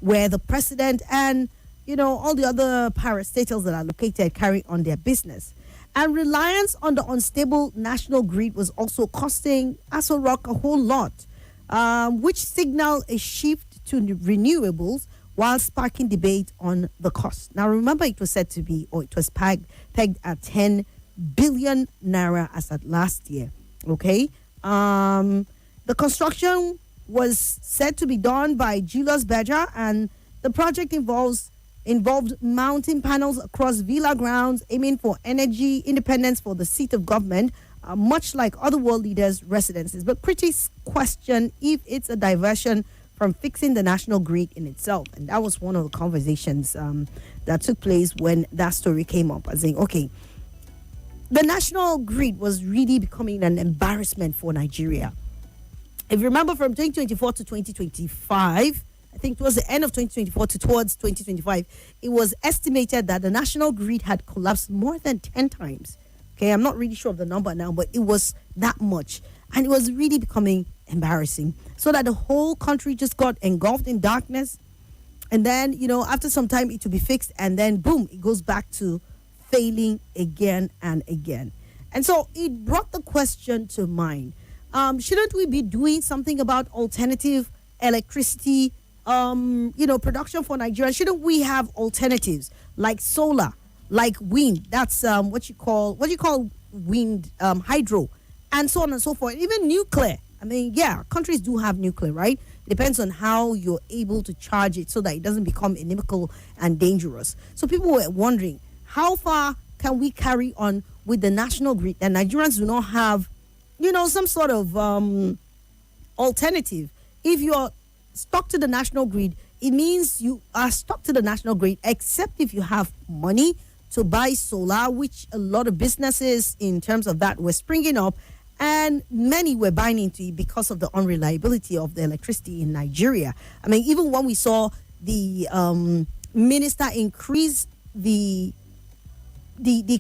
where the president and, all the other parastatals that are located carry on their business. And reliance on the unstable national grid was also costing Aso Rock a whole lot, which signaled a shift to renewables while sparking debate on the cost. Now, remember, it was said to be, or it was pegged at 10 billion naira as at last year. Okay? The construction was said to be done by Julius Berger, and the project involved mounting panels across villa grounds, aiming for energy independence for the seat of government, much like other world leaders' residences. But critics question if it's a diversion from fixing the national grid in itself. And that was one of the conversations that took place when that story came up, as saying, okay, the national grid was really becoming an embarrassment for Nigeria. If you remember, from 2024 to 2025, I think towards the end of 2024 to towards 2025, it was estimated that the national grid had collapsed more than 10 times. Okay, I'm not really sure of the number now, but it was that much. And it was really becoming embarrassing. So that the whole country just got engulfed in darkness. And then, after some time, it will be fixed. And then, boom, it goes back to failing again and again. And so it brought the question to mind. Shouldn't we be doing something about alternative electricity, production for Nigeria? Shouldn't we have alternatives like solar, like wind? That's what you call wind, hydro, and so on and so forth. Even nuclear. I mean, yeah, countries do have nuclear, right? It depends on how you're able to charge it so that it doesn't become inimical and dangerous. So people were wondering, how far can we carry on with the national grid? And Nigerians do not have, some sort of alternative. If you're stuck to the national grid, it means you are stuck to the national grid, except if you have money to buy solar, which a lot of businesses in terms of that were springing up, and many were buying into it because of the unreliability of the electricity in Nigeria. I mean, even when we saw the minister increase the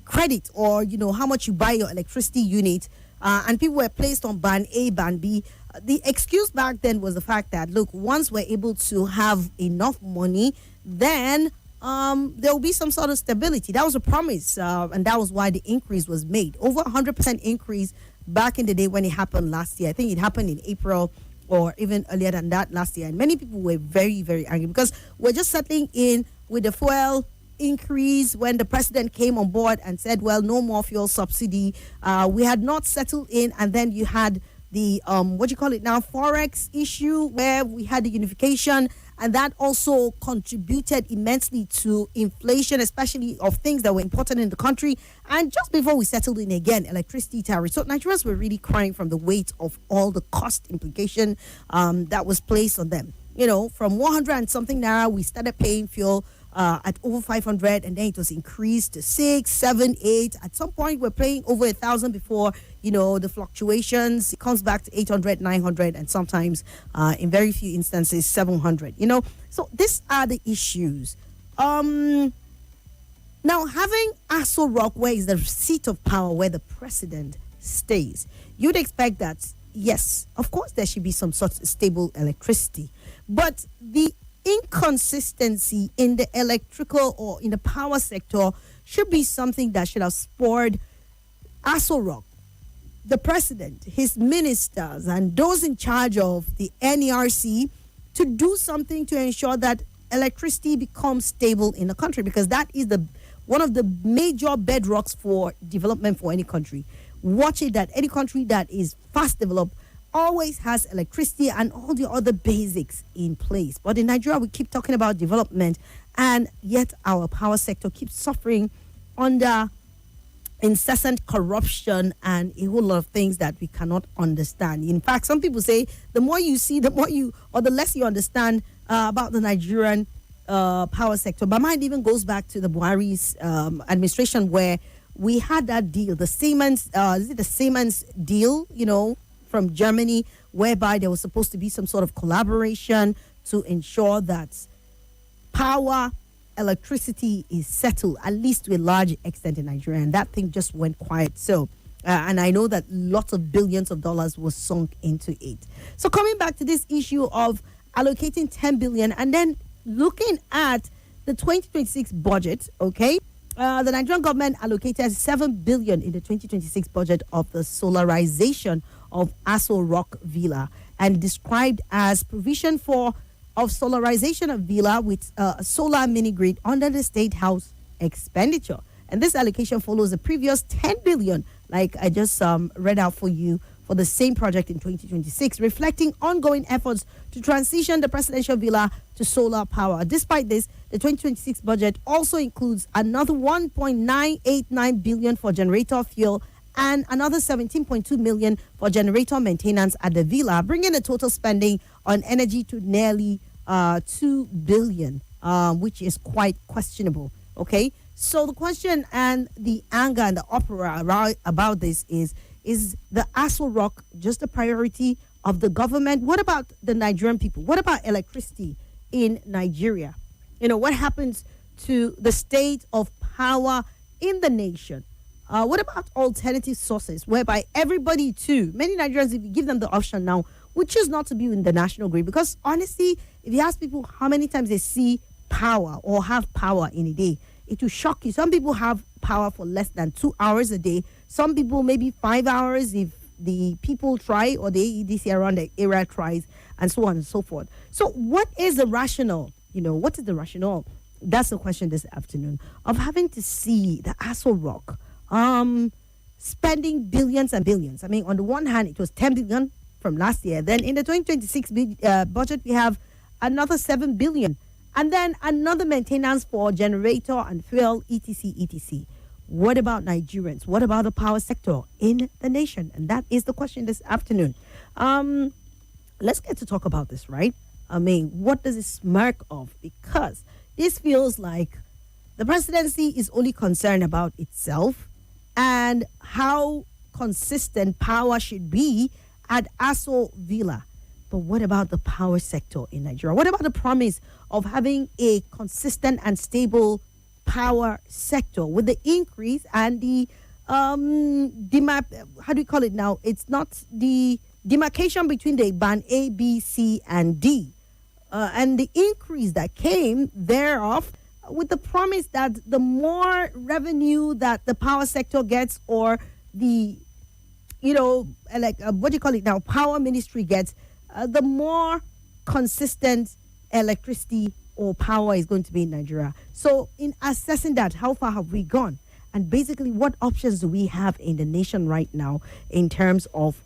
credit, or how much you buy your electricity unit, and people were placed on band A, band B. The excuse back then was the fact that, look, once we're able to have enough money, then there will be some sort of stability. That was a promise, and that was why the increase was made. Over 100% increase back in the day when it happened last year. I think it happened in April or even earlier than that last year. And many people were very, very angry because we're just settling in with the fuel increase when the president came on board and said, well, no more fuel subsidy. We had not settled in, and then you had the forex issue where we had the unification, and that also contributed immensely to inflation, especially of things that were important in the country. And just before we settled in again, electricity tariffs. So Nigerians were really crying from the weight of all the cost implication that was placed on them. From 100 and something naira, we started paying fuel at over 500, and then it was increased to 6, 7, 8. At some point, we're paying over 1,000 before, the fluctuations. It comes back to 800, 900, and sometimes, in very few instances, 700. So these are the issues. Now, having Aso Rock, where is the seat of power, where the president stays, you'd expect that, yes, of course, there should be some sort of stable electricity, but the inconsistency in the electrical or in the power sector should be something that should have spurred Aso Rock, the president, his ministers, and those in charge of the NERC to do something to ensure that electricity becomes stable in the country, because that is one of the major bedrocks for development for any country. Watch it that any country that is fast developed always has electricity and all the other basics in place. But in Nigeria, we keep talking about development, and yet our power sector keeps suffering under incessant corruption and a whole lot of things that we cannot understand. In fact, some people say the more you see, the less you understand about the Nigerian power sector. But mine even goes back to the Buhari's administration, where we had that deal, the Siemens, deal, from Germany, whereby there was supposed to be some sort of collaboration to ensure that power, electricity is settled, at least to a large extent in Nigeria. And that thing just went quiet. So, and I know that lots of billions of dollars was sunk into it. So coming back to this issue of allocating 10 billion, and then looking at the 2026 budget, okay, the Nigerian government allocated 7 billion in the 2026 budget of the solarization of Aso Rock Villa, and described as provision of solarization of villa with solar mini grid under the State House expenditure. And this allocation follows the previous 10 billion, like I just read out for you, for the same project in 2026, reflecting ongoing efforts to transition the presidential villa to solar power. Despite this, the 2026 budget also includes another 1.989 billion for generator fuel and another 17.2 million for generator maintenance at the villa, bringing the total spending on energy to nearly 2 billion, which is quite questionable. Okay, so the question and the anger and the uproar about this is the Aso Rock just a priority of the government? What about the Nigerian people? What about electricity in Nigeria? You know, what happens to the state of power in the nation? What about alternative sources whereby everybody too, many Nigerians, if you give them the option now, would choose not to be in the national grid? Because honestly, if you ask people how many times they see power or have power in a day, it will shock you. Some people have power for less than 2 hours a day. Some people maybe 5 hours if the people try, or the AEDC around the area tries, and so on and so forth. So what is the rationale? You know, what is the rationale? That's the question this afternoon, of having to see the Aso Rock spending billions and billions. I mean, on the one hand, it was 10 billion from last year. Then in the 2026 budget, we have another 7 billion. And then another maintenance for generator and fuel, etc., etc. What about Nigerians? What about the power sector in the nation? And that is the question this afternoon. Let's get to talk about this, right? I mean, what does it smirk of? Because this feels like the presidency is only concerned about itself and how consistent power should be at Aso Villa. But what about the power sector in Nigeria? What about the promise of having a consistent and stable power sector with the increase and the how do you call it now? It's not the demarcation between the band A, B, C, and D, and the increase that came thereof, with the promise that the more revenue that the power sector gets, or the, you know, like what do you call it now, power ministry gets, the more consistent electricity or power is going to be in Nigeria. So in assessing that, how far have we gone? And basically, what options do we have in the nation right now in terms of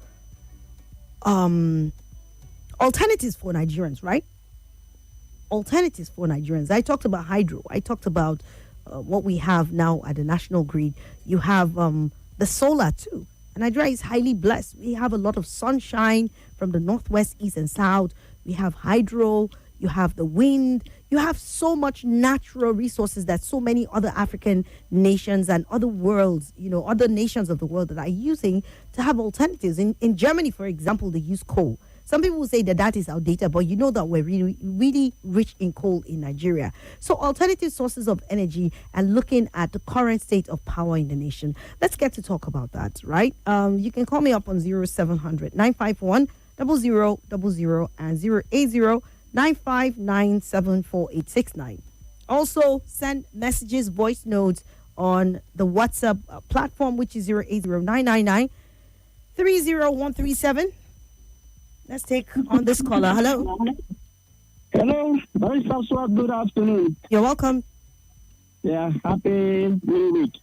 alternatives for Nigerians, right? Alternatives for Nigerians. I talked about hydro. I talked about what we have now at the national grid. You have the solar too. And Nigeria is highly blessed. We have a lot of sunshine from the northwest, east, and south. We have hydro. You have the wind. You have so much natural resources that so many other African nations and other worlds, you know, other nations of the world that are using to have alternatives. In Germany, for example, they use coal. Some people will say that that is outdated, but you know that we're really, really rich in coal in Nigeria. So alternative sources of energy and looking at the current state of power in the nation. Let's get to talk about that, right? You can call me up on 0700 951 0000 and 080 959746869. Also, send messages, voice notes on the WhatsApp platform, which is 080 30137. Let's take on this caller. Hello. Hello. Barrister Swat, good afternoon. You're welcome. Yeah, happy New Week.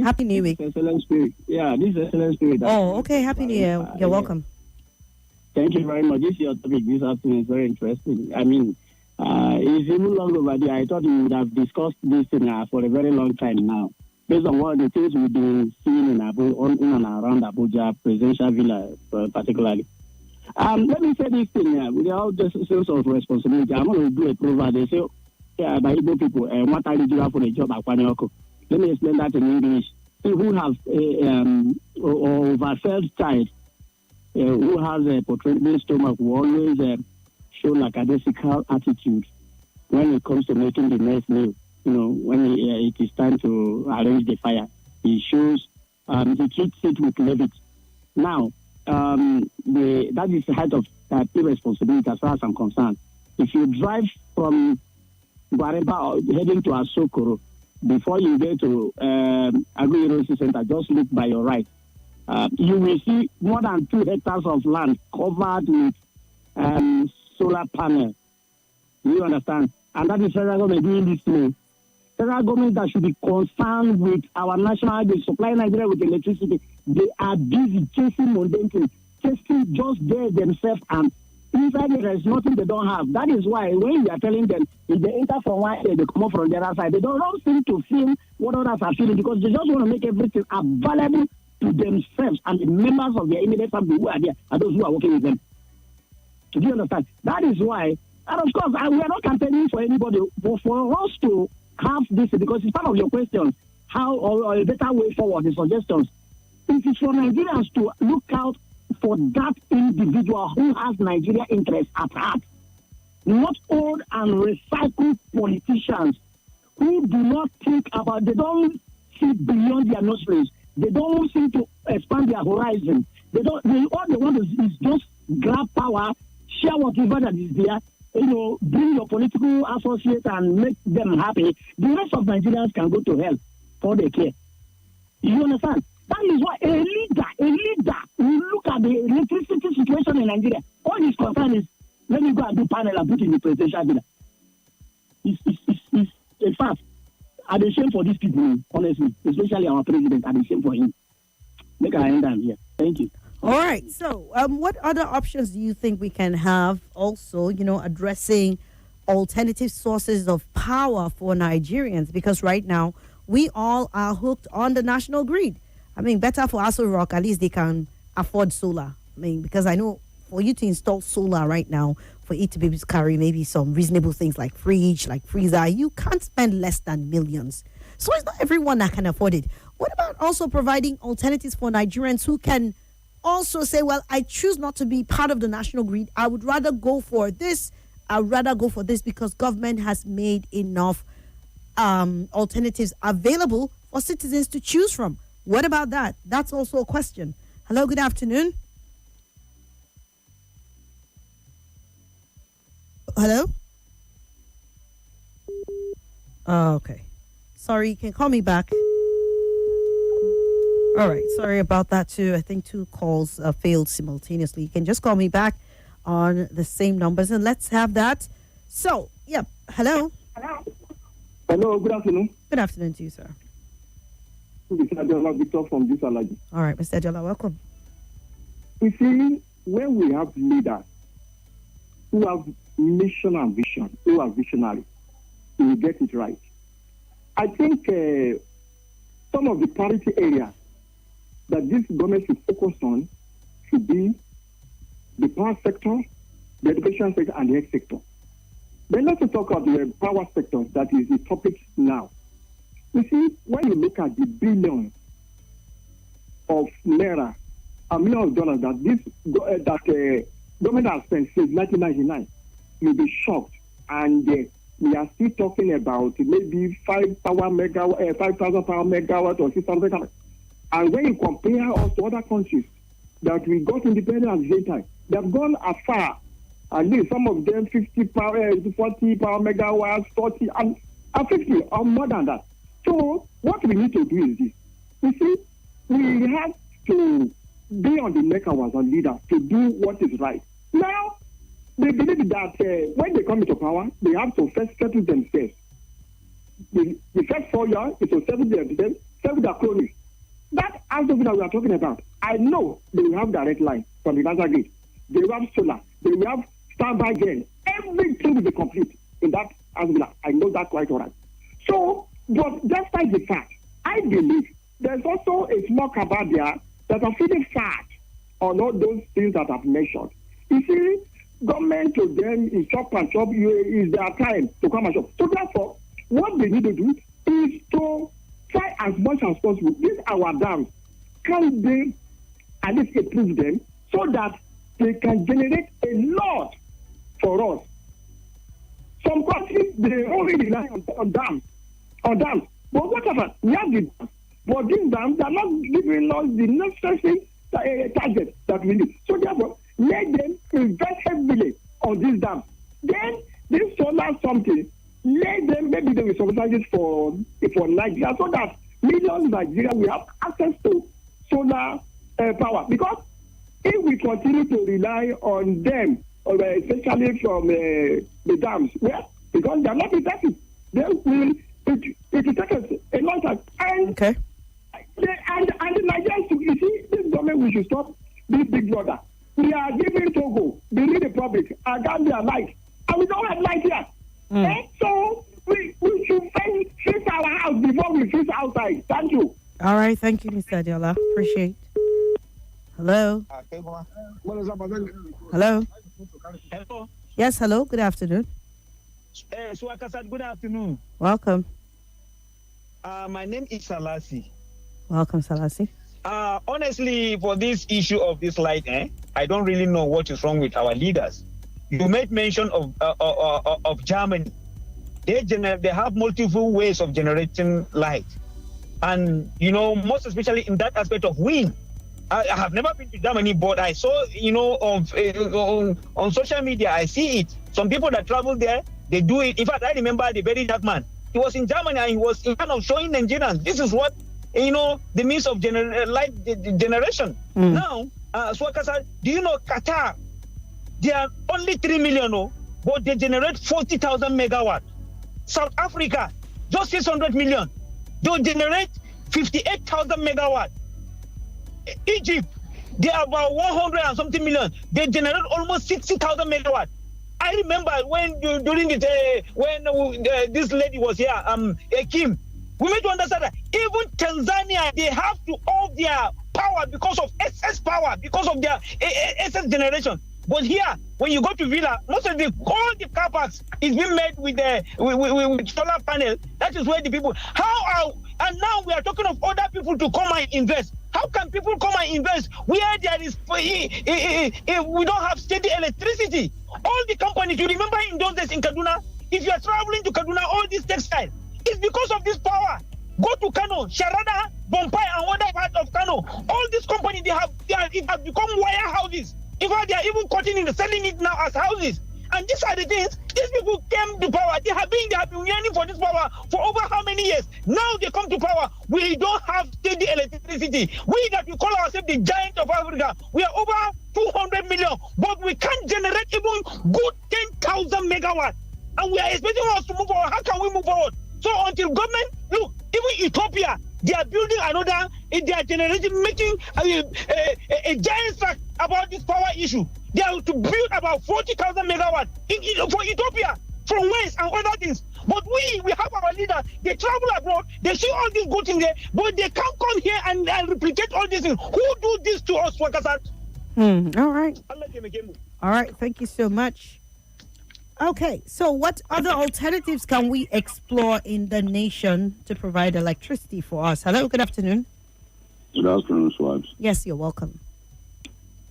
Happy New Week. Excellent Spirit. Yeah, this is Excellent Spirit. Oh, okay. Happy New Year. You're welcome. Thank you very much. This is your topic this afternoon is very interesting. I mean, it's even long overdue. I thought we would have discussed this thing for a very long time now. Based on what the things we've been seeing in and around Abuja, presidential villa particularly. Let me say this thing with all the sense of responsibility. I'm going to do a proverb. They say, yeah, by Igbo people, what are you doing for a job at Kwanyoko? Let me explain that in English. People who have overfed child, who has a protruding stomach, will always show lackadaisical attitude when it comes to making the next meal. You know, when it is time to arrange the fire, he shows, he treats it with levity. Now, that is the height of irresponsibility as far as I'm concerned. If you drive from Guareba heading to Asokoro, before you get to Agri University Center, just look by your right. You will see more than 2 hectares of land covered with solar panel. You understand? And that is federal government doing this thing. Federal government that should be concerned with our national, they supply Nigeria with electricity. They are busy chasing mundane things, chasing just there themselves, and inside there is nothing they don't have. That is why when we are telling them, if they enter from one side, they come up from the other side, they don't seem to feel what others are feeling, because they just want to make everything available to themselves and the members of their immediate family who are there are those who are working with them. Do you understand? That is why, and of course, we are not campaigning for anybody, but for us to have this, because it's part of your questions, how or a better way forward, the suggestions. It is for Nigerians to look out for that individual who has Nigeria interests at heart, not old and recycled politicians who do not think about, they don't see beyond their nostrils. They don't seem to expand their horizon. All they want is just grab power, share whatever that is there, bring your political associates and make them happy. The rest of Nigerians can go to hell for their care. You understand? That is why a leader will look at the electricity situation in Nigeria. All his concern is, let me go and do panel and put in the presidential dinner. It's a fact. I'm ashamed for these people, honestly, especially our president. I'm ashamed for him. Make our end down here. Thank you. All right. So, what other options do you think we can have also, addressing alternative sources of power for Nigerians? Because right now, we all are hooked on the national grid. I mean, better for Aso Rock, at least they can afford solar. I mean, because I know for you to install solar right now, for it to be able to carry maybe some reasonable things like fridge, like freezer, you can't spend less than millions. So it's not everyone that can afford it. What about also providing alternatives for Nigerians who can also say, well, I choose not to be part of the national grid. I would rather go for this. I'd rather go for this because government has made enough alternatives available for citizens to choose from. What about that? That's also a question. Hello, good afternoon. Hello? Okay. Sorry, you can call me back. All right. Sorry about that, too. I think 2 calls failed simultaneously. You can just call me back on the same numbers and let's have that. So, yep. Hello? Hello, good afternoon. Good afternoon to you, sir. This is Adela Victor from this Alaji. All right, Mr. Adela, welcome. You see, when we have leaders who have mission and vision, who are visionary, we will get it right. I think some of the priority areas that this government should focus on should be the power sector, the education sector, and the health sector. Then let's talk about the power sector that is the topic now. You see, when you look at the billions of naira, $1 million that this government has spent since 1999, you'll be shocked. And we are still talking about maybe 5,000 power megawatt or 6,000 megawatt. And when you compare us to other countries that we got independent at the same time, they have gone as far. At least some of them 40 power megawatts, 40 and 50 or more than that. So what we need to do is this. You see, we have to be on the neck of our leaders to do what is right. Now, they believe that when they come into power, they have to first settle themselves. The first 4 years is to settle themselves, settle their cronies. That aspect that we are talking about, I know they will have direct line from the national grid. They will have solar. They will have standby gen. Everything will be complete in that aspect. I know that quite all right. So, but despite the fact, I believe there's also a small cabal there that are feeling fat on all those things that I've mentioned. You see, government to them is chop and chop, is their time to come and shop. So therefore, what they need to do is to try as much as possible. These our dams, can they at least improve them so that they can generate a lot for us? Some countries, they only rely on dams. But whatever, we have the dams. But these dams are not giving us the necessary target that we need. So therefore, let them invest heavily on these dams. Then this solar something, let them, maybe they will subsidize it for Nigeria so that millions of Nigeria will have access to solar power. Because if we continue to rely on them, especially from the dams, well, because they are not effective, then it will take us a long time. And, Okay. and the Nigerians, you see, this government, we should stop this big brother. We are giving Togo, Benin Republic, and Gambia light, and we don't have light here. So we should fix our house before we fix outside. Thank you. All right. Thank you, Mr. Adiola. Appreciate. Hello. Hello. Hello. Yes. Hello. Good afternoon. Swat, good afternoon. Welcome. My name is Salasi. Welcome, Salasi. Honestly, for this issue of this light, I don't really know what is wrong with our leaders. You made mention of Germany. They have multiple ways of generating light, and most especially in that aspect of wind. I have never been to Germany, but I saw on social media. I see it. Some people that travel there, they do it. In fact, I remember the very dark man. He was in Germany and he was kind of showing Nigerians this is what the means of light generation. Now, Swakasa, do you know Qatar? They are only 3 million, but they generate 40,000 megawatts. South Africa, just 600 million. They generate 58,000 megawatts. Egypt, they are about 100 and something million. They generate almost 60,000 megawatts. I remember when during this lady was here, Kim. We need to understand that even Tanzania, they have to off their power because of excess power, because of their excess generation. But here, when you go to Villa, most of all the car parks is being made with solar panel. That is where the people. And now we are talking of other people to come and invest. How can people come and invest where there is we don't have steady electricity? All the companies, you remember in those days in Kaduna, if you are traveling to Kaduna, all these textiles, it's because of this power. Go to Kano, Sharada, Bombay, and other parts of Kano. All these companies, it has become warehouses. In fact, they are even cutting it, selling it now as houses. And these are the things, these people came to power. They have been yearning for this power for over how many years? Now they come to power. We don't have steady electricity. We that we call ourselves the giant of Africa, we are over 200 million, but we can't generate even good 10,000 megawatts. And we are expecting us to move forward. How can we move forward? So until government, look, even Ethiopia, they are building another, they are generating, making a giant strike about this power issue. They are to build about 40,000 megawatts for Ethiopia, from West and other things. But we have our leaders, they travel abroad, they see all these good things there, but they can't come here and replicate all these things. Who do this to us, Wakasat? All right. All right, thank you so much. Okay, so what other alternatives can we explore in the nation to provide electricity for us? Hello, good afternoon. Good afternoon, Swat. Yes, you're welcome.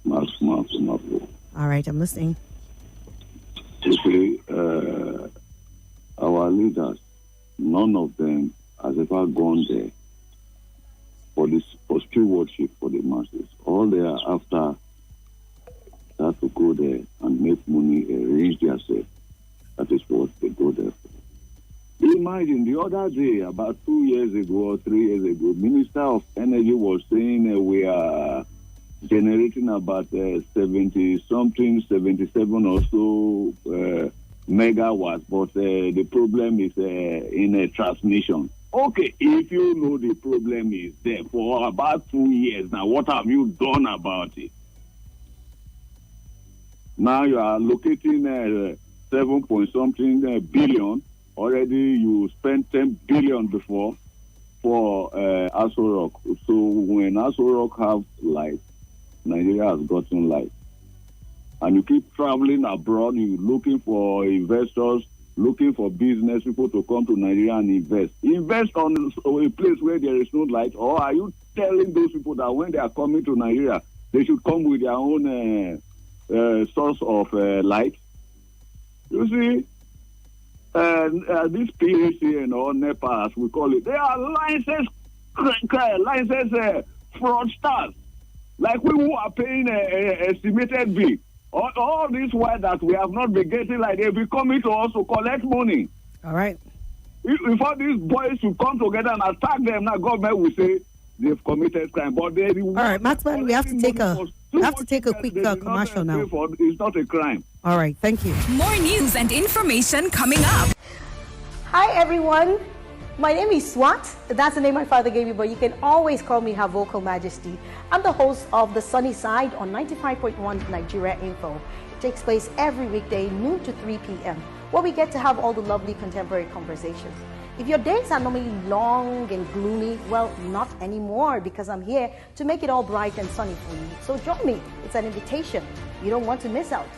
Max. All right, I'm listening. You see, our leaders, none of them has ever gone there for stewardship for the masses. All they are after are to go there and make money and reach themselves. That is what they go there for. Imagine the other day, about 2 years ago or 3 years ago, Minister of Energy was saying we are generating about 77 or so megawatts, but the problem is in transmission. Okay, if you know the problem is there for about 2 years now, what have you done about it? Now you are locating 7 point something billion. Already you spent 10 billion before for Aso Rock. So when Aso Rock have light, Nigeria has gotten light. And you keep traveling abroad, you looking for investors, looking for business people to come to Nigeria and invest. Invest on a place where there is no light, or are you telling those people that when they are coming to Nigeria, they should come with their own source of light? You see, this PAC and all NEPA, as we call it, they are licensed fraudsters. Like we who are paying a estimated bill All this while that we have not been getting, like they be coming to us to collect money. All right. If all these boys should come together and attack them, now government will say they've committed crime. But they all right, Matman, we have to take a quick commercial now. It's not a crime. All right, thank you. More news and information coming up. Hi everyone, my name is Swat. That's the name my father gave me, but you can always call me Her Vocal Majesty. I'm the host of The Sunny Side on 95.1 Nigeria Info. It takes place every weekday, noon to 3 p.m., where we get to have all the lovely contemporary conversations. If your days are normally long and gloomy, well, not anymore, because I'm here to make it all bright and sunny for you. So join me. It's an invitation. You don't want to miss out.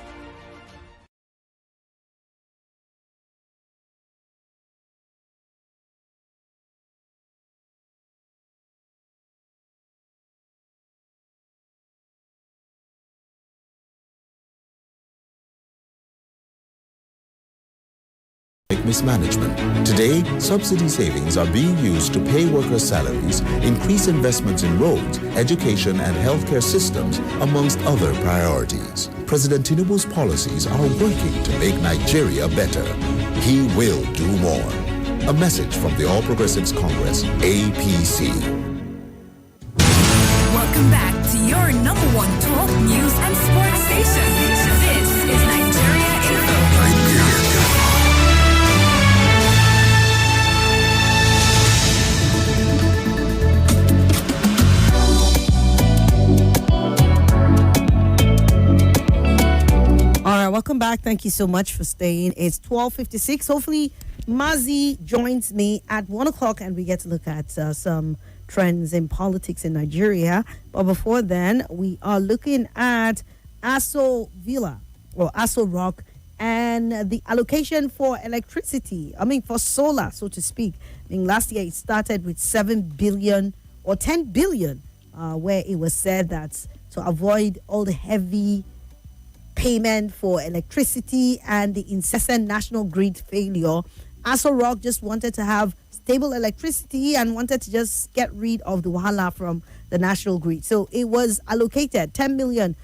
Mismanagement. Today, subsidy savings are being used to pay workers' salaries, increase investments in roads, education, and healthcare systems, amongst other priorities. President Tinubu's policies are working to make Nigeria better. He will do more. A message from the All Progressives Congress, APC. Welcome back to your number one talk news and sports station. This is Nigeria Info. All right, welcome back. Thank you so much for staying. It's 12:56. Hopefully, Mazi joins me at 1 o'clock and we get to look at some trends in politics in Nigeria. But before then, we are looking at Aso Villa or Aso Rock and the allocation for electricity. For solar, so to speak. Last year it started with 7 billion or 10 billion, where it was said that to avoid all the heavy payment for electricity and the incessant national grid failure, Aso Rock just wanted to have stable electricity and wanted to just get rid of the wahala from the national grid. So it was allocated 10 billion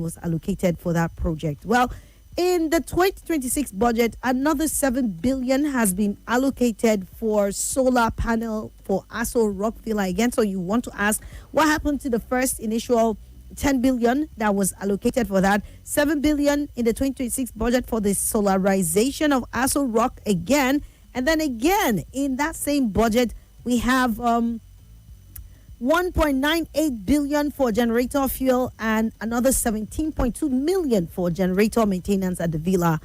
was allocated for that project. Well, in the 2026 budget, another 7 billion has been allocated for solar panel for Aso Rock Villa again. So you want to ask, what happened to the first initial 10 billion that was allocated for that? 7 billion in the 2026 budget for the solarization of Aso Rock again. And then again, in that same budget, we have 1.98 billion for generator fuel and another 17.2 million for generator maintenance at the villa,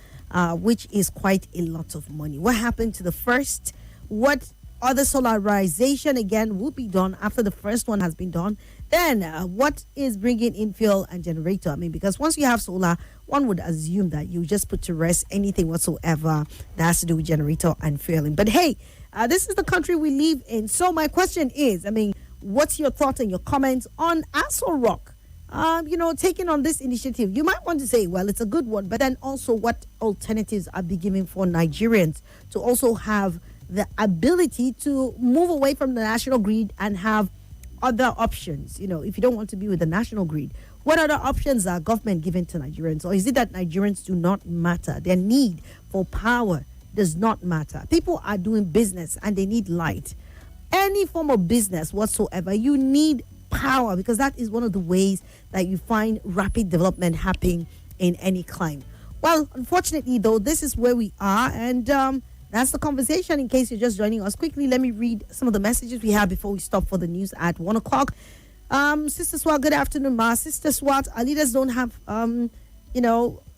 which is quite a lot of money. What happened to the first? What other solarization again will be done after the first one has been done? Then what is bringing in fuel and generator? Because once you have solar, one would assume that you just put to rest anything whatsoever that has to do with generator and fueling. But hey, this is the country we live in. So my question is, what's your thoughts and your comments on Aso Rock? Taking on this initiative? You might want to say, well, it's a good one, but then also what alternatives are being given for Nigerians to also have the ability to move away from the national grid and have other options? If you don't want to be with the national grid, what other options are government giving to Nigerians? Or is it that Nigerians do not matter? Their need for power does not matter. People are doing business and they need light. Any form of business whatsoever, you need power, because that is one of the ways that you find rapid development happening in any climate. Well, unfortunately, though, this is where we are, and that's the conversation. In case you're just joining us, quickly, let me read some of the messages we have before we stop for the news at 1 o'clock. Sister Swat, good afternoon, ma. Sister Swat, our leaders don't have,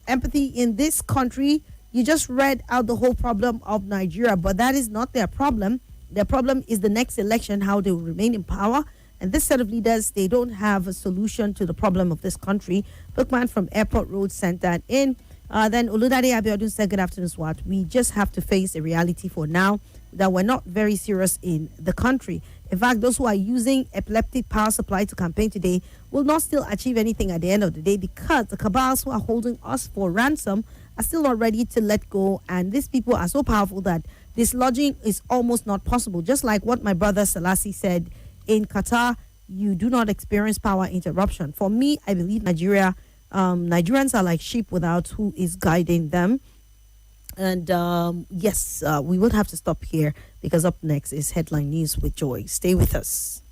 empathy in this country. You just read out the whole problem of Nigeria, but that is not their problem. Their problem is the next election, how they will remain in power. And this set of leaders, they don't have a solution to the problem of this country. Bookman from Airport Road sent that in. Then Oludade Abiodun said, good afternoon, Swat. We just have to face a reality for now that we're not very serious in the country. In fact, those who are using epileptic power supply to campaign today will not still achieve anything at the end of the day, because the cabals who are holding us for ransom are still not ready to let go. And these people are so powerful that dislodging is almost not possible. Just like what my brother Selassie said, in Qatar, you do not experience power interruption. For me, I believe Nigeria Nigerians are like sheep without who is guiding them. And yes, we will have to stop here because up next is Headline News with Joy. Stay with us.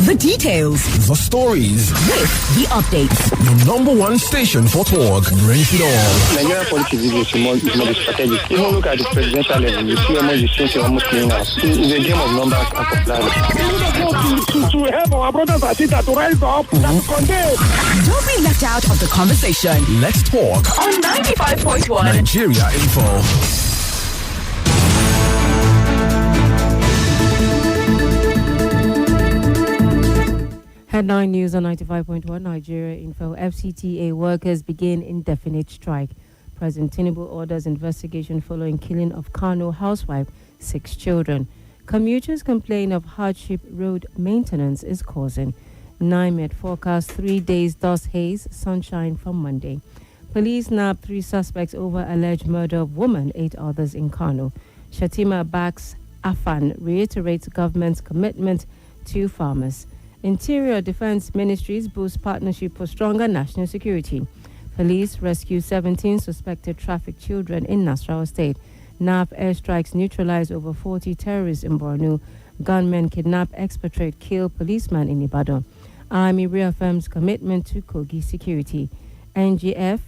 The details, the stories, with the updates. Your number one station for talk brings it all. Nigerian politics is more strategic. Even look at the presidential level, you see almost the same thing almost playing out. It's a game of numbers and popularity. To help our brothers and sisters to rise up and condemn. Don't be left out of the conversation. Let's talk On 95.1 Nigeria Info. Headline News on 95.1 Nigeria Info. FCTA workers begin indefinite strike. President Tinubu orders investigation following killing of Kano housewife, 6 children. Commuters complain of hardship road maintenance is causing. NIMET forecast 3 days dust haze, sunshine from Monday. Police nab 3 suspects over alleged murder of woman, 8 others in Kano. Shatima backs Afan, reiterates government's commitment to farmers. Interior Defense Ministries boost partnership for stronger national security. Police rescue 17 suspected trafficked children in Nasarawa State. NAF airstrikes neutralize over 40 terrorists in Borno. Gunmen kidnap, expatriate, kill policeman in Ibadan. Army reaffirms commitment to Kogi security. NGF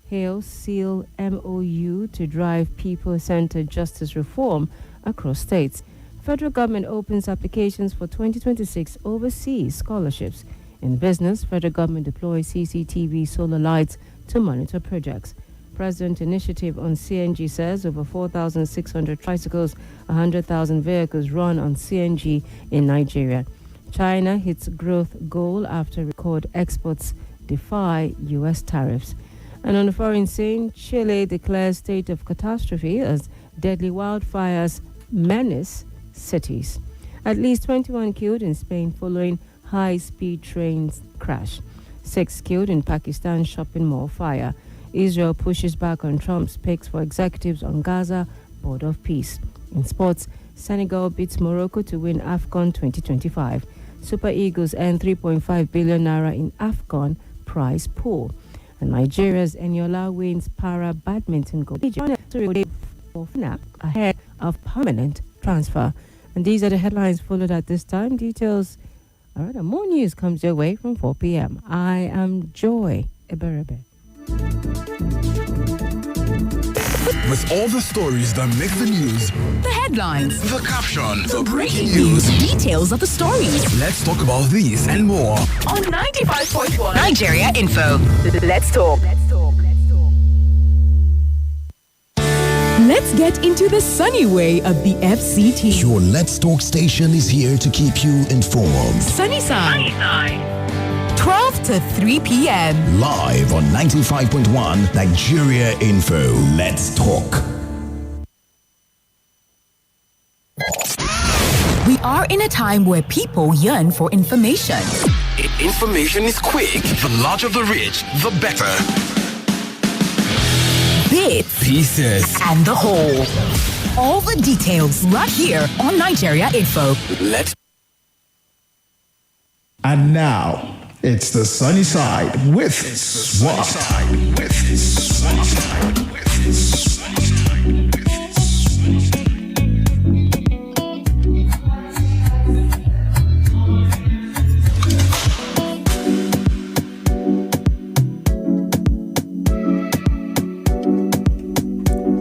hails seal MOU to drive people-centered justice reform across states. Federal government opens applications for 2026 overseas scholarships. In business, federal government deploys CCTV solar lights to monitor projects. President initiative on CNG says over 4,600 tricycles, 100,000 vehicles run on CNG in Nigeria. China hits growth goal after record exports defy U.S. tariffs. And on the foreign scene, Chile declares state of catastrophe as deadly wildfires menace cities. At least 21 killed in Spain following high-speed trains crash. 6 killed in Pakistan shopping mall fire. Israel pushes back on Trump's picks for executives on Gaza border of peace. In sports, Senegal beats Morocco to win AFCON 2025. Super Eagles earn 3.5 billion naira in AFCON prize pool. And Nigeria's Eniola wins para badminton gold ahead of permanent transfer. And these are the headlines followed at this time. Details, all right, and more news comes your way from 4 p.m. I am Joy Eberebe. With all the stories that make the news, The headlines, the caption, the breaking news, details of the stories. let's talk about these and more. On 95.1 Nigeria Info. Let's talk. Let's get into the sunny way of the FCT. Your Let's Talk station is here to keep you informed. Sunnyside. 12 to 3 p.m. Live on 95.1 Nigeria Info. Let's talk. We are in a time where people yearn for information. Information is quick. The larger the reach, the better. Bits Pieces. and the whole. All the details right here on Nigeria Info. Let's. And now, it's the sunny side with Swat.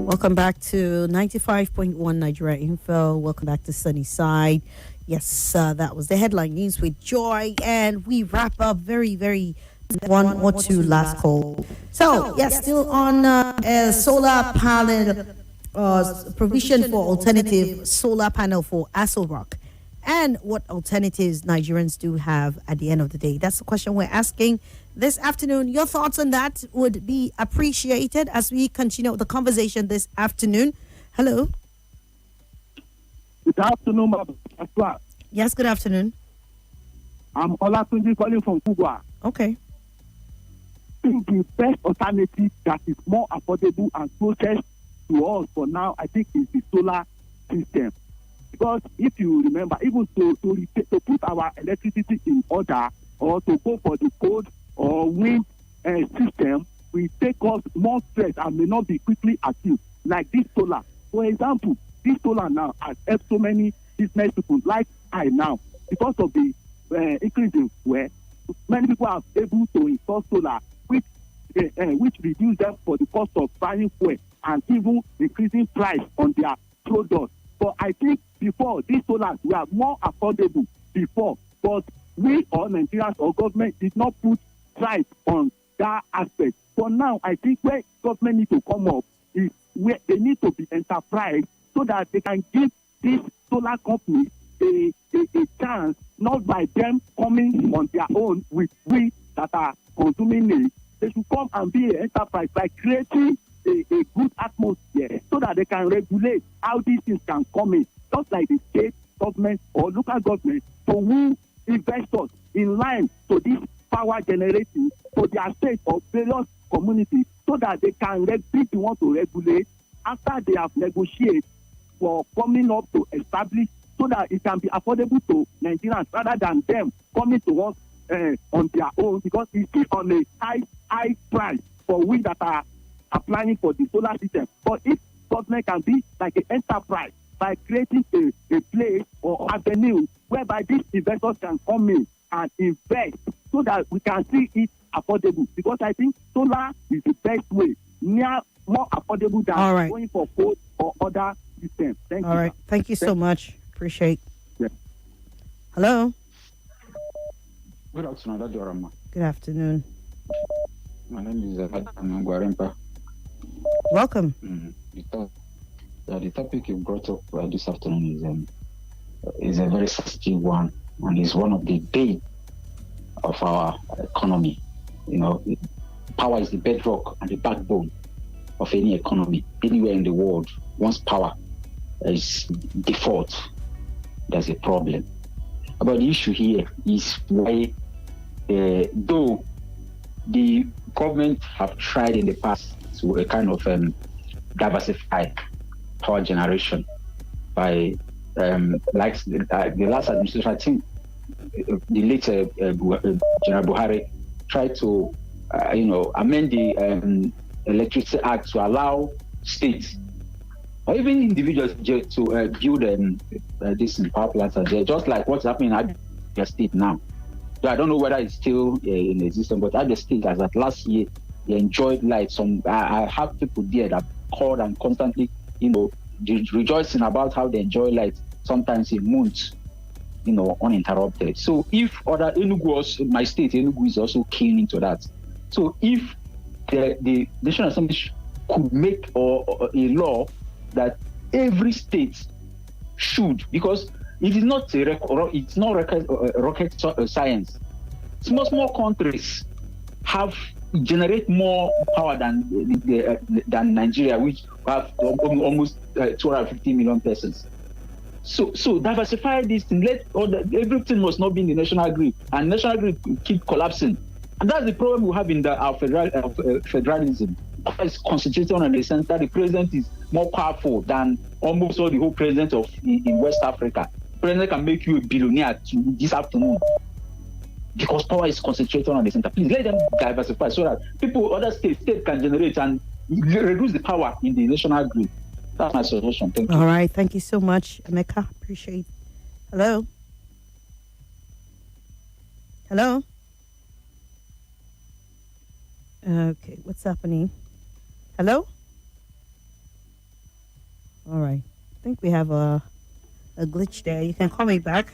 Welcome back to 95.1 Nigeria Info. Welcome back to Sunny Side. Yes, that was the headline news with Joy, and we wrap up very one or two last call. So, yes, still on solar panel provision for alternative solar panel for Aso Rock, and what alternatives Nigerians do have at the end of the day. That's the question we're asking this afternoon. Your thoughts on that would be appreciated as we continue the conversation this afternoon. Hello. Good afternoon, Mr. Yes, good afternoon. I'm Olatunji calling from Kugwa. Okay. I think the best alternative that is more affordable and closest to us for now, I think, is the solar system. Because if you remember, even to put our electricity in order or to go for the cold or wind system will take us more stress and may not be quickly achieved. Like this solar. For example, this solar now has helped so many business people like I now because of the increase in fuel. Many people are able to install solar, which reduce them for the cost of buying fuel and even increasing price on their products. But I think before these solars were more affordable before, but we or Nigerians or government did not put price on that aspect. For now, I think where government need to come up is where they need to be enterprise so that they can give these solar companies a chance, not by them coming on their own with we that are consuming it. They should come and be an enterprise by creating a good atmosphere so that they can regulate how these things can come in, just like the state government or local government to who investors in line to this power generating for their state or various communities so that they can be the one to regulate after they have negotiated for coming up to establish so that it can be affordable to Nigerians rather than them coming to us on their own because it's still on a high price for we that are applying for the solar system. But if government can be like an enterprise by creating a place or avenue whereby these investors can come in and invest so that we can see it affordable because I think solar is the best way, more affordable than going for coal or other systems. Thank you. All right. Thank you so much. Appreciate. Yeah. Hello. Good afternoon, Dr. Rama. Good afternoon. My name is Gwarempa. Welcome. The topic you brought up this afternoon is a very sensitive one and is one of the bane of our economy. You know, power is the bedrock and the backbone of any economy anywhere in the world. Once power is default, there's a problem. But the issue here is why, though the government have tried in the past to kind of diversify power generation by like the last administration, I think the late General Buhari tried to amend the Electricity Act to allow states or even individuals to build this power plants, just like what's happening at the state now. So I don't know whether it's still in existence, but at the state, as at last year, they enjoyed light. I have people there that called and constantly, rejoicing about how they enjoy light, sometimes in months, uninterrupted. So if other my state, Enugu is also keen into that. So if the National Assembly could make a law that every state should, because it is not rocket science. Small countries generate more power than Nigeria, which have almost 250 million persons. So diversify this thing. Everything must not be in the national grid, and national grid keep collapsing. And that's the problem we have in our federalism. It's concentrated on the sense that the president is more powerful than almost all the whole president in West Africa. The president can make you a billionaire this afternoon because power is concentrated on the center. Please let them diversify so that other states can generate and reduce the power in the national grid. That's my suggestion. Thank you. All right. Thank you so much, Emeka. Appreciate it. Hello. Hello. Okay. What's happening? Hello? All right. I think we have a glitch there. You can call me back.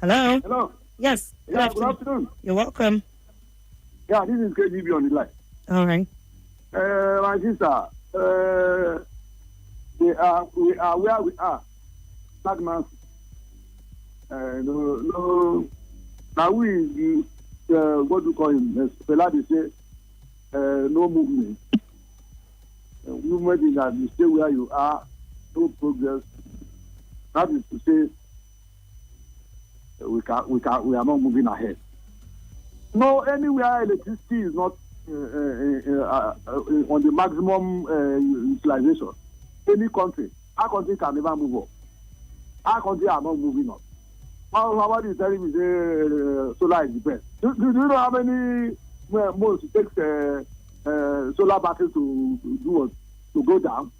Hello? Hello? Yes. Good afternoon. You're welcome. Yeah, this is KGB on the line. All right. My sister, we are where we are. Stagnant. No. Now we, what do you call him? Peladi say, no movement. Movement is that you stay where you are, no progress. That is to say, we are not moving ahead. No, anywhere electricity is not on the maximum utilization. Any country, our country can never move up. Our country are not moving up. Somebody is telling me solar is the best. Do you know how many months it takes solar battery to do what? To go down?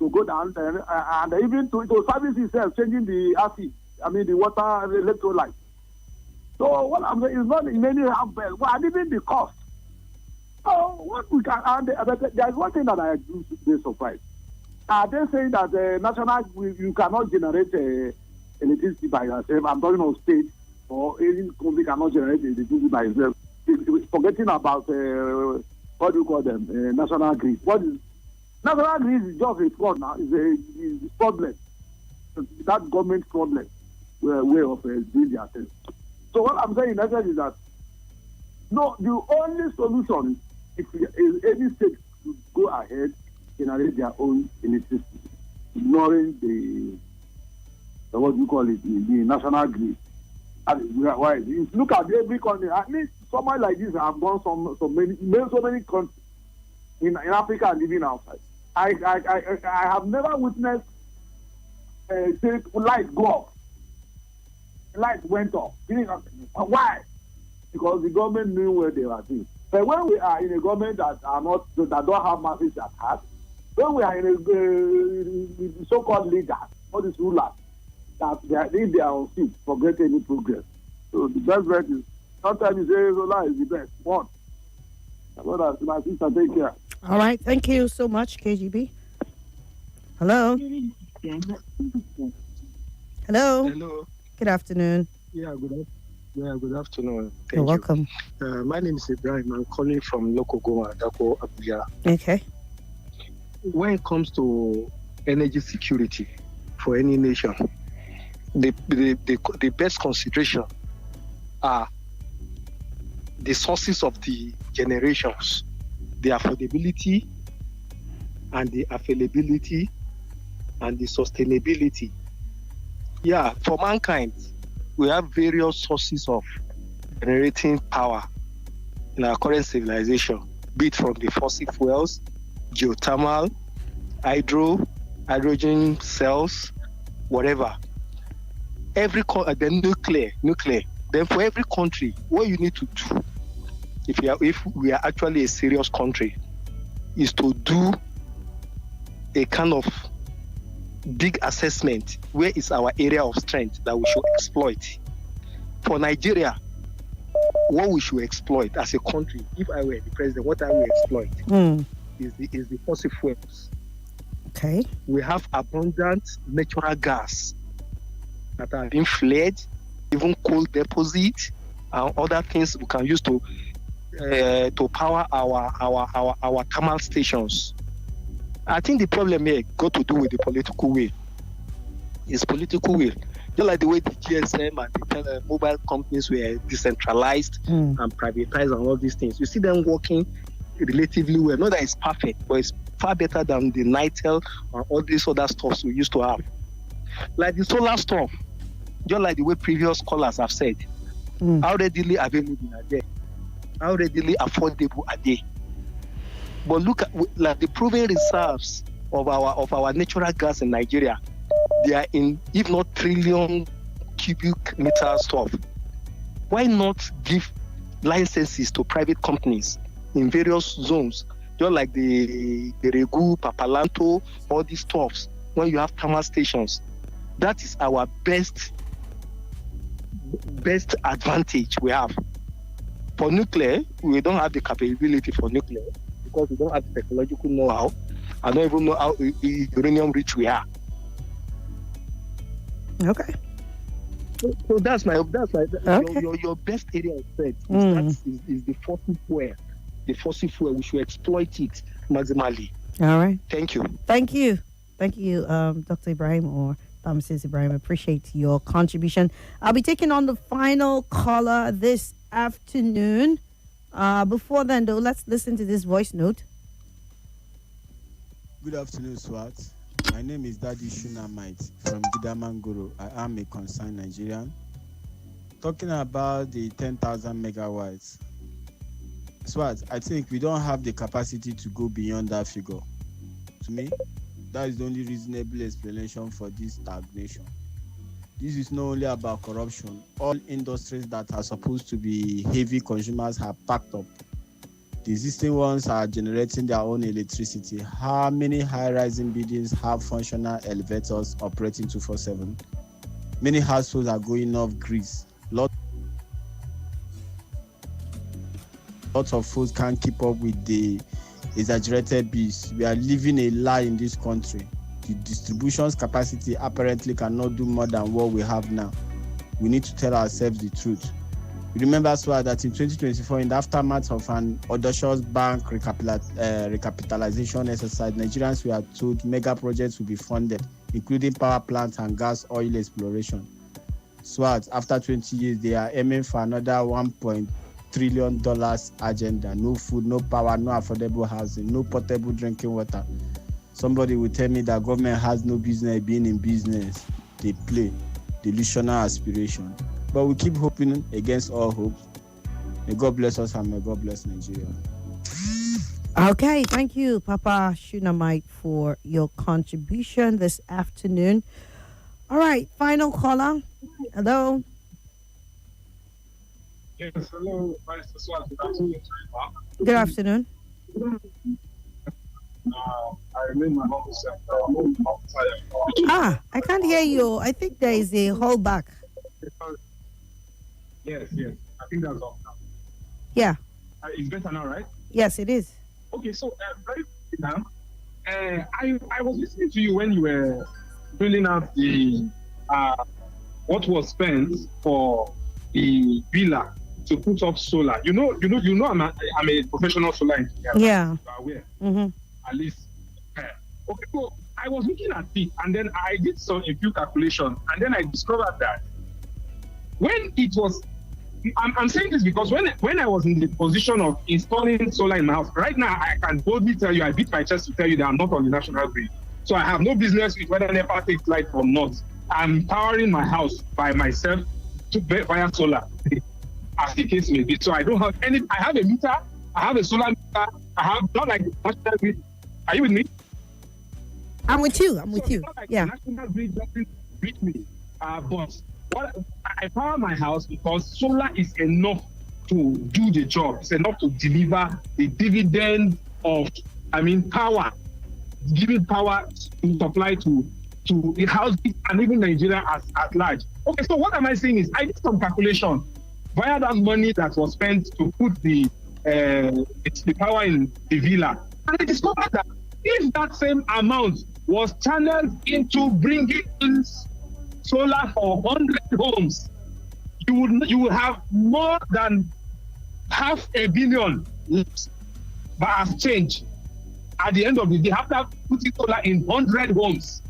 And even to service itself, changing the acid, the water, the electrolyte. So what I'm saying is not in any half bell, but even the cost. So what we can, there's one thing that I do be surprised. Are they saying that you cannot generate electricity by yourself? I'm talking of state or any company cannot generate electricity by itself. Forgetting about what do you call them? National grid. What is national grid is just a fraud now. It's a problem. That government problem way of doing their things. So what I'm saying in essence is that no, the only solution if any state to go ahead generate their own electricity, ignoring the what do you call it, the national grid. And why? If you look at every country, at least somewhere like this have gone so many countries in Africa and even outside. I have never witnessed say light go off. Light went off. Why? Because the government knew where they were doing. But when we are in a government that don't have masses at heart, when we are in a so-called leaders, all these rulers, that they are on seat, forget any progress. So the best bet is sometimes you say Zola is the best. One. My sister, take care. All right, thank you so much, KGB. Hello. Hello. Hello. Good afternoon. Yeah, good afternoon. You're welcome. My name is Ibrahim. I'm calling from Local Goma, Dako, Abuja. Okay. When it comes to energy security for any nation, the best consideration are the sources of the generations, the affordability and the availability and the sustainability. Yeah, for mankind, we have various sources of generating power in our current civilization, be it from the fossil fuels, geothermal, hydrogen cells, whatever. Then nuclear. Then for every country, what you need to do, if we are actually a serious country, is to do a kind of big assessment. Where is our area of strength that we should exploit? For Nigeria, what we should exploit as a country, if I were the president, what I will exploit is the fossil fuels. Okay. We have abundant natural gas that are being flared, even coal deposit and other things we can use to power our thermal stations. I think the problem here got to do with the political will. It's political will. Just like the way the GSM and the mobile companies were decentralized and privatized and all these things. You see them working relatively well. Not that it's perfect, but it's far better than the NITEL and all these other stuffs we used to have. Like the solar stuff, just like the way previous callers have said, how readily available are they? How readily affordable are they? But look at like the proven reserves of our natural gas in Nigeria. They are in, if not trillion cubic meter stuff. Why not give licenses to private companies in various zones, just like the Regu, Papalanto, all these stuffs? When you have thermal stations, that is our best advantage we have. For nuclear, we don't have the capability for nuclear because we don't have the technological know-how. I don't even know how uranium rich we are. Okay. So that's my okay. your best area of threat is the fossil fuel. The fossil fuel, we should exploit it maximally. All right. Thank you. Thank you, Dr. Ibrahim or Thomas Ibrahim. Appreciate your contribution. I'll be taking on the final caller this afternoon. Before then, though, let's listen to this voice note. Good afternoon, Swat. My name is Daddy Shunamite from Gidamangoro. I am a concerned Nigerian. Talking about the 10,000 megawatts. Swat, I think we don't have the capacity to go beyond that figure. To me, that is the only reasonable explanation for this stagnation. This is not only about corruption. All industries that are supposed to be heavy consumers have packed up. The existing ones are generating their own electricity. How many high-rising buildings have functional elevators operating 24/7? Many households are going off grease. Lots of folks can't keep up with the exaggerated bills. We are living a lie in this country. The distribution's capacity apparently cannot do more than what we have now. We need to tell ourselves the truth. Remember as well that in 2024, in the aftermath of an audacious bank recapitalization exercise, Nigerians were told mega projects will be funded, including power plants and gas oil exploration. Swat, after 20 years, they are aiming for another $1 trillion agenda. No food, no power, no affordable housing, no potable drinking water. Somebody will tell me that government has no business being in business. They play. Delusional aspiration. But we keep hoping against all hope. May God bless us and may God bless Nigeria. Okay, thank you, Papa Shunamite, for your contribution this afternoon. All right, final caller. Hello. Yes, hello, Mr. Swat. Good afternoon. I remain my humble self. I can't hear you. I think there is a holdback. Yes. I think that's all now. Yeah. It's better now, right? Yes, it is. Okay, so very quickly now. I was listening to you when you were filling out the what was spent for the villa to put up solar. You know, I'm a professional solar engineer. Yeah. You are aware. Mm-hmm. At least. Okay, so I was looking at it, and then I did a few calculations, and then I discovered that when it was, I'm saying this because when I was in the position of installing solar in my house, right now I can boldly tell you, I beat my chest to tell you that I'm not on the national grid. So I have no business with whether NEPA takes light or not. I'm powering my house by myself via solar, as the case may be. So I don't have any, I have a meter, I have a solar meter, I have, not like the national grid. Are you with me? I'm with you. Like yeah. The national grid doesn't reach me. But I power my house because solar is enough to do the job. It's enough to deliver the dividend of, power, giving power to supply to the house and even Nigeria at large. Okay, so what am I saying is I did some calculation via that money that was spent to put the power in the villa. And I discovered that if that same amount was channeled into bringing in solar for 100 homes, you would have more than $500 million as change at the end of the day after putting solar in 100 homes.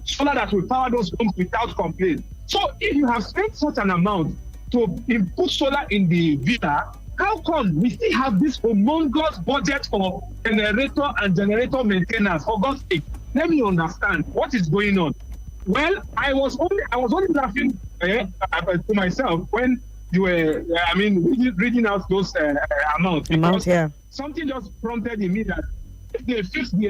Solar that will power those homes without complaint. So if you have spent such an amount to put solar in the villa, how come we still have this humongous budget for generator and generator maintenance? For God's sake, let me understand what is going on. Well, I was only laughing to myself when you were, reading out those amounts. Yeah. Something just prompted in me that if they fix the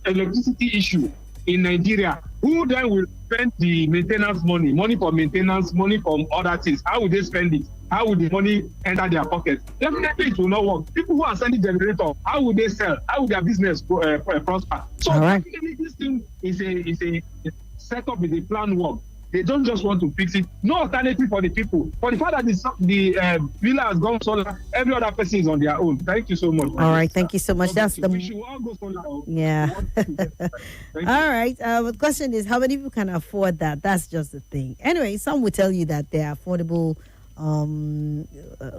electricity issue in Nigeria, who then will spend the maintenance money for maintenance, money for other things? How will they spend it? How will the money enter their pockets? Definitely it will not work. People who are sending generator, how will they sell? How will their business prosper? So definitely this thing is a setup, is a plan work. They don't just want to fix it. No alternative for the people. For the fact that the villa has gone solar, every other person is on their own. Thank you so much. All right, thank you so much. That's the. We should all go solar. Yeah. All right. The question is, how many people can afford that? That's just the thing. Anyway, some will tell you that they're affordable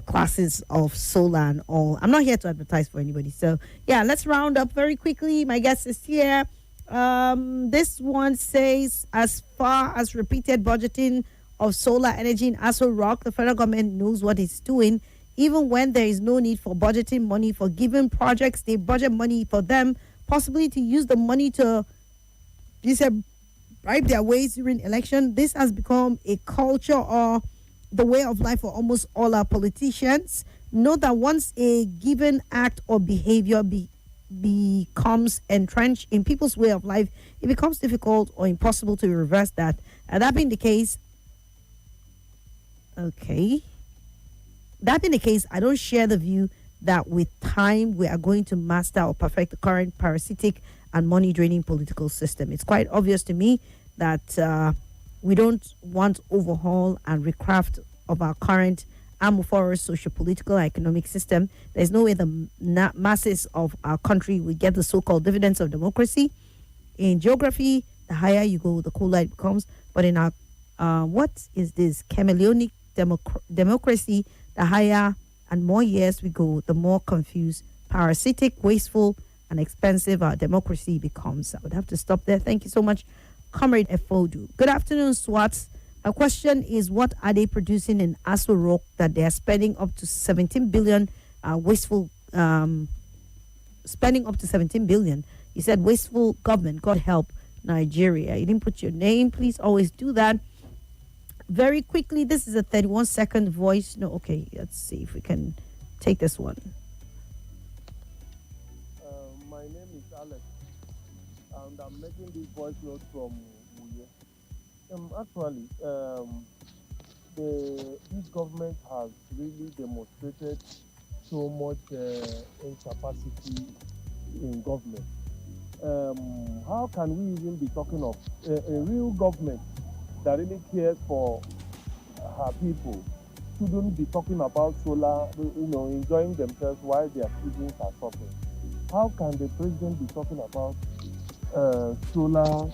classes of solar and all. I'm not here to advertise for anybody. So yeah, let's round up very quickly. My guest is here. This one says, as far as repeated budgeting of solar energy in Aso Rock, the federal government knows what it's doing. Even when there is no need for budgeting money for given projects, they budget money for them, possibly to use the money to, bribe their ways during election. This has become a culture or the way of life for almost all our politicians. Know that once a given act or behavior becomes entrenched in people's way of life, it becomes difficult or impossible to reverse that. And that being the case, okay. That being the case, I don't share the view that with time we are going to master or perfect the current parasitic and money draining political system. It's quite obvious to me that we don't want overhaul and recraft of our current amorphous socio-political and economic system. There's no way the masses of our country will get the so-called dividends of democracy. In geography, the higher you go, the cooler it becomes. But in our, what is this, chameleonic democracy, the higher and more years we go, the more confused, parasitic, wasteful, and expensive our democracy becomes. I would have to stop there. Thank you so much, Comrade Efodu. Good afternoon, SWAT. My question is, what are they producing in Aso Rock that they are spending up to 17 billion wasteful, spending up to 17 billion? You said wasteful government, God help Nigeria. You didn't put your name. Please always do that. Very quickly, this is a 31-second voice. No, okay, let's see if we can take this one. My name is Alex, and I'm making this voice note from Uye. Actually, this government has really demonstrated so much incapacity in government. How can we even be talking of a real government that really cares for her people? Shouldn't be talking about solar, enjoying themselves while their citizens are suffering. How can the president be talking about solar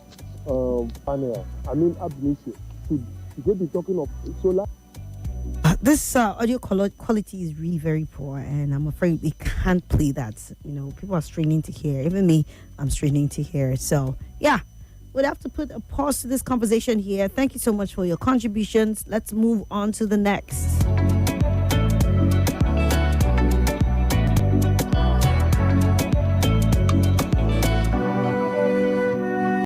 panel? I mean, ab initio. Should they be talking of solar? This audio quality is really very poor, and I'm afraid we can't play that. People are straining to hear. Even me, I'm straining to hear. So, yeah, we'd have to put a pause to this conversation here. Thank you so much for your contributions. Let's move on to the next.